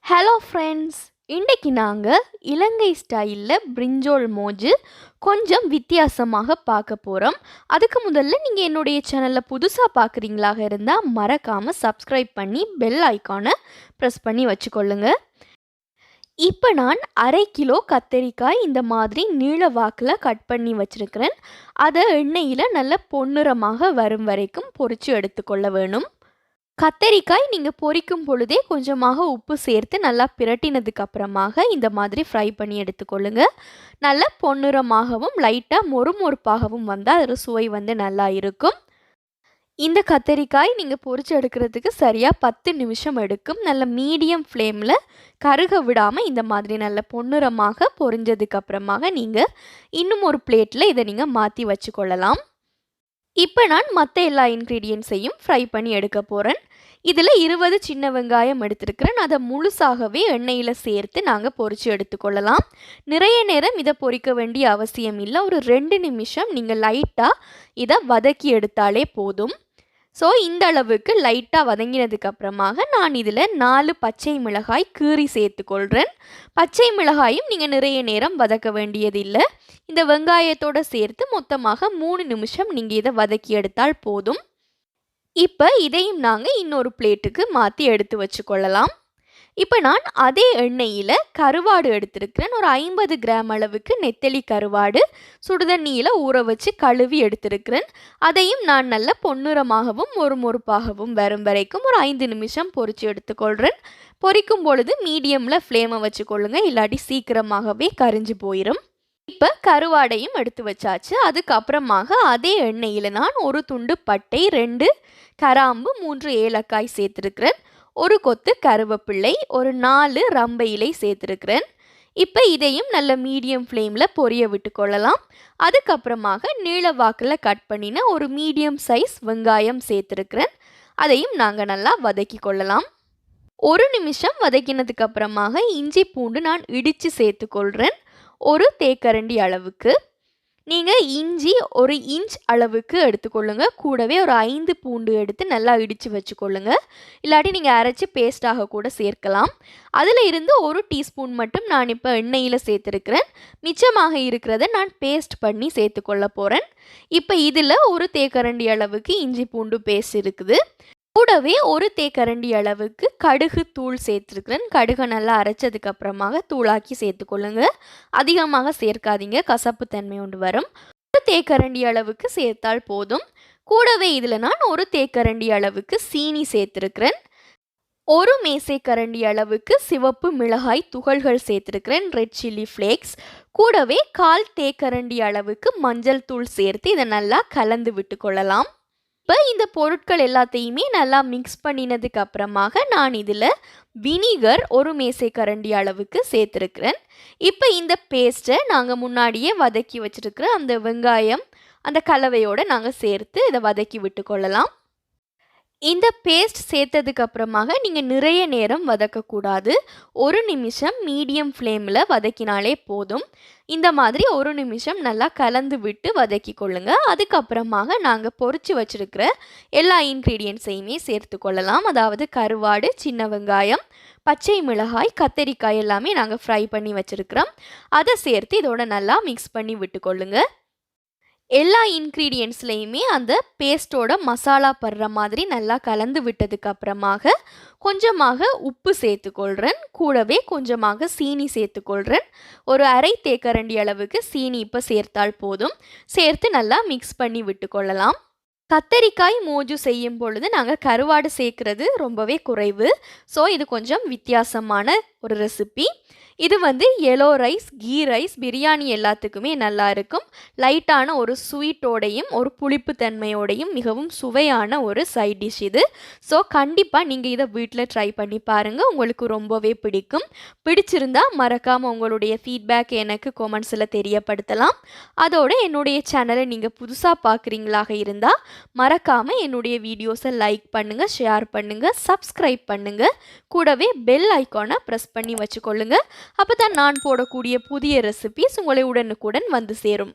Hello friends, இன்றைக்கி நாங்கள் இலங்கை ஸ்டைலில் பிரிஞ்சோல் மோஜு கொஞ்சம் வித்தியாசமாக பார்க்க போகிறோம். அதுக்கு முதல்ல நீங்கள் என்னுடைய சேனலில் புதுசாக பார்க்குறீங்களாக இருந்தால் மறக்காமல் சப்ஸ்கிரைப் பண்ணி பெல் ஐக்கானை ப்ரெஸ் பண்ணி வச்சுக்கொள்ளுங்க. இப்போ நான் 1/2 கிலோ கத்தரிக்காய் இந்த மாதிரி நீள வாக்கில் கட் பண்ணி வச்சுருக்கிறேன். அதை எண்ணெயில் நல்ல பொன்னிறமாக வரும் வரைக்கும் பொரித்து எடுத்துக்கொள்ள வேணும். கத்தரிக்காய் நீங்கள் பொரிக்கும் பொழுதே கொஞ்சமாக உப்பு சேர்த்து நல்லா பிரட்டினதுக்கு அப்புறமாக இந்த மாதிரி ஃப்ரை பண்ணி எடுத்துக்கொள்ளுங்க. நல்ல பொன்னிறமாகவும் லைட்டாக மொறுமொறுப்பாகவும் வந்தால் அதோட சுவை நல்லா இருக்கும். இந்த கத்தரிக்காய் நீங்கள் பொரிச்சு எடுக்கிறதுக்கு சரியாக 10 நிமிஷம் எடுக்கும். நல்ல மீடியம் ஃப்ளேமில் கருக விடாமல் இந்த மாதிரி நல்ல பொன்னிறமாக பொரிஞ்சதுக்கு அப்புறமாக நீங்கள் இன்னும் ஒரு பிளேட்டில் இதை நீங்கள் மாற்றி வச்சுக்கொள்ளலாம். இப்போ நான் மற்ற எல்லா இன்க்ரீடியன்ட்ஸையும் ஃப்ரை பண்ணி எடுக்க போகிறேன். இதில் 20 சின்ன வெங்காயம் எடுத்துருக்கிறேன். அதை முழுசாகவே எண்ணெயில் சேர்த்து நாங்கள் பொரித்து எடுத்துக்கொள்ளலாம். நிறைய நேரம் இதை பொரிக்க வேண்டிய அவசியம் இல்லை. ஒரு 2 நிமிஷம் நீங்கள் லைட்டாக இதை வதக்கி எடுத்தாலே போதும். ஸோ இந்த அளவுக்கு லைட்டாக வதங்கினதுக்கு அப்புறமாக நான் இதில் 4 பச்சை மிளகாய் கீறி சேர்த்துக்கொள்கிறேன். பச்சை மிளகாயும் நீங்கள் நிறைய நேரம் வதக்க வேண்டியதில்லை. இந்த வெங்காயத்தோடு சேர்த்து மொத்தமாக 3 நிமிஷம் நீங்கள் இதை வதக்கி எடுத்தால் போதும். இப்போ இதையும் நாங்கள் இன்னொரு பிளேட்டுக்கு மாற்றி எடுத்து வச்சுக்கொள்ளலாம். இப்போ நான் அதே எண்ணெயில் கருவாடு எடுத்திருக்கிறேன். ஒரு 50 கிராம் அளவுக்கு நெத்தலி கருவாடு சுடுதண்ணியில் ஊற வச்சு கழுவி எடுத்திருக்கிறேன். அதையும் நான் நல்ல பொன்னிறமாகவும் மொறுமொறுப்பாகவும் வரும் வரைக்கும் ஒரு 5 நிமிஷம் பொரித்து எடுத்துக்கொள்கிறேன். பொரிக்கும் பொழுது மீடியமில் ஃப்ளேமை வச்சுக்கொள்ளுங்க, இல்லாட்டி சீக்கிரமாகவே கரிஞ்சு போயிடும். இப்போ கருவாடையும் எடுத்து வச்சாச்சு. அதுக்கப்புறமாக அதே எண்ணெயில் நான் ஒரு துண்டு பட்டை, 2 கிராம்பு, 3 ஏலக்காய் சேர்த்துருக்கிறேன். ஒரு கொத்து கருவேப்பிள்ளை, ஒரு 4 ரம்பை இலை சேர்த்துருக்கிறேன். இப்போ இதையும் நல்ல மீடியம் ஃப்ளேமில் பொரிய விட்டு கொள்ளலாம். அதுக்கப்புறமாக நீள வாக்கில் கட் பண்ணின ஒரு மீடியம் சைஸ் வெங்காயம் சேர்த்துருக்கிறேன். அதையும் நாங்கள் நல்லா வதக்கி கொள்ளலாம். 1 நிமிஷம் வதக்கினதுக்கு அப்புறமாக இஞ்சி பூண்டு நான் இடித்து சேர்த்துக்கொள்கிறேன். ஒரு தேக்கரண்டி அளவுக்கு. நீங்கள் இஞ்சி 1 இன்ச் அளவுக்கு எடுத்துக்கொள்ளுங்க. கூடவே ஒரு 5 பூண்டு எடுத்து நல்லா இடித்து வச்சுக்கொள்ளுங்க. இல்லாட்டி நீங்கள் அரைச்சி பேஸ்டாக கூட சேர்க்கலாம். அதில் இருந்து 1 டீஸ்பூன் மட்டும் நான் இப்போ எண்ணெயில் சேர்த்துருக்கிறேன். மிச்சமாக இருக்கிறத நான் பேஸ்ட் பண்ணி சேர்த்துக்கொள்ள போகிறேன். இப்போ இதில் 1 தேக்கரண்டி அளவுக்கு இஞ்சி பூண்டு பேஸ்ட் இருக்குது. கூடவே 1 தேக்கரண்டி அளவுக்கு கடுகு தூள் சேர்த்துருக்கிறேன். கடுகை நல்லா அரைச்சதுக்கு அப்புறமாக தூளாக்கி சேர்த்துக்கொள்ளுங்க. அதிகமாக சேர்க்காதீங்க, கசப்பு தன்மை ஒன்று வரும். 1 தேக்கரண்டி அளவுக்கு சேர்த்தால் போதும். கூடவே இதில் நான் 1 தேக்கரண்டி அளவுக்கு சீனி சேர்த்துருக்கிறேன். 1 மேசைக்கரண்டி அளவுக்கு சிவப்பு மிளகாய் துகள்கள் சேர்த்துருக்கிறேன், ரெட் சில்லி ஃப்ளேக்ஸ். கூடவே 1/4 தேக்கரண்டி அளவுக்கு மஞ்சள் தூள் சேர்த்து இதை நல்லா கலந்து விட்டு கொள்ளலாம். இப்போ இந்த பொருட்கள் எல்லாத்தையுமே நல்லா மிக்ஸ் பண்ணினதுக்கு அப்புறமாக நான் இதில் வினிகர் 1 மேசைக்கரண்டி அளவுக்கு சேர்த்துருக்கிறேன். இப்போ இந்த பேஸ்ட்டை நாங்கள் முன்னாடியே வதக்கி வச்சுருக்கிற அந்த வெங்காயம் அந்த கலவையோடு நாங்கள் சேர்த்து இதை வதக்கி விட்டு கொள்ளலாம். இந்த பேஸ்ட் சேர்த்ததுக்கு அப்புறமாக நீங்கள் நிறைய நேரம் வதக்கக்கூடாது. 1 நிமிஷம் மீடியம் ஃப்ளேமில் வதக்கினாலே போதும். இந்த மாதிரி 1 நிமிஷம் நல்லா கலந்து விட்டு வதக்கி கொள்ளுங்க. அதுக்கப்புறமாக நாங்கள் பொரிச்சு வச்சுருக்கிற எல்லா இன்க்ரீடியன்ட்ஸையுமே சேர்த்து கொள்ளலாம். அதாவது கருவாடு, சின்ன வெங்காயம், பச்சை மிளகாய், கத்தரிக்காய் எல்லாமே நாங்கள் ஃப்ரை பண்ணி வச்சுருக்கிறோம். அதை சேர்த்து இதோட நல்லா மிக்ஸ் பண்ணி விட்டு கொள்ளுங்க. எல்லா இன்க்ரீடியன்ட்ஸ்லையுமே அந்த பேஸ்ட்டோட மசாலா படுற மாதிரி நல்லா கலந்து விட்டதுக்கு அப்புறமாக கொஞ்சமாக உப்பு சேர்த்துக்கொள்கிறேன். கூடவே கொஞ்சமாக சீனி சேர்த்துக்கொள்கிறேன். ஒரு 1/2 தேக்கரண்டி அளவுக்கு சீனி இப்போ சேர்த்தால் போதும். சேர்த்து நல்லா மிக்ஸ் பண்ணி விட்டு கொள்ளலாம். கத்தரிக்காய் மோஜு செய்யும் பொழுது நாங்கள் கருவாடு சேர்க்குறது ரொம்பவே குறைவு. ஸோ இது கொஞ்சம் வித்தியாசமான ஒரு ரெசிபி. இது yellow rice, ghee rice, biryani எல்லாத்துக்குமே நல்லா இருக்கும். லைட்டான ஒரு ஸ்வீட்டோடையும் ஒரு புளிப்பு தன்மையோடையும் மிகவும் சுவையான ஒரு சைட் டிஷ் இது. ஸோ கண்டிப்பாக நீங்கள் இதை வீட்டில் ட்ரை பண்ணி பாருங்கள், உங்களுக்கு ரொம்பவே பிடிக்கும். பிடிச்சிருந்தா மறக்காமல் உங்களுடைய ஃபீட்பேக் எனக்கு கமெண்ட்ஸில் தெரியப்படுத்தலாம். அதோடு என்னுடைய சேனலை நீங்கள் புதுசாக பார்க்குறீங்களாக இருந்தால் மறக்காமல் என்னுடைய வீடியோஸை லைக் பண்ணுங்கள், ஷேர் பண்ணுங்கள், சப்ஸ்கிரைப் பண்ணுங்கள். கூடவே பெல் ஐக்கானை ப்ரெஸ் பண்ணி வச்சுக்கொள்ளுங்க. அப்போ தான் நான் போடக்கூடிய புதிய ரெசிபிஸ் உங்களை உடனுக்குடன் வந்து சேரும்.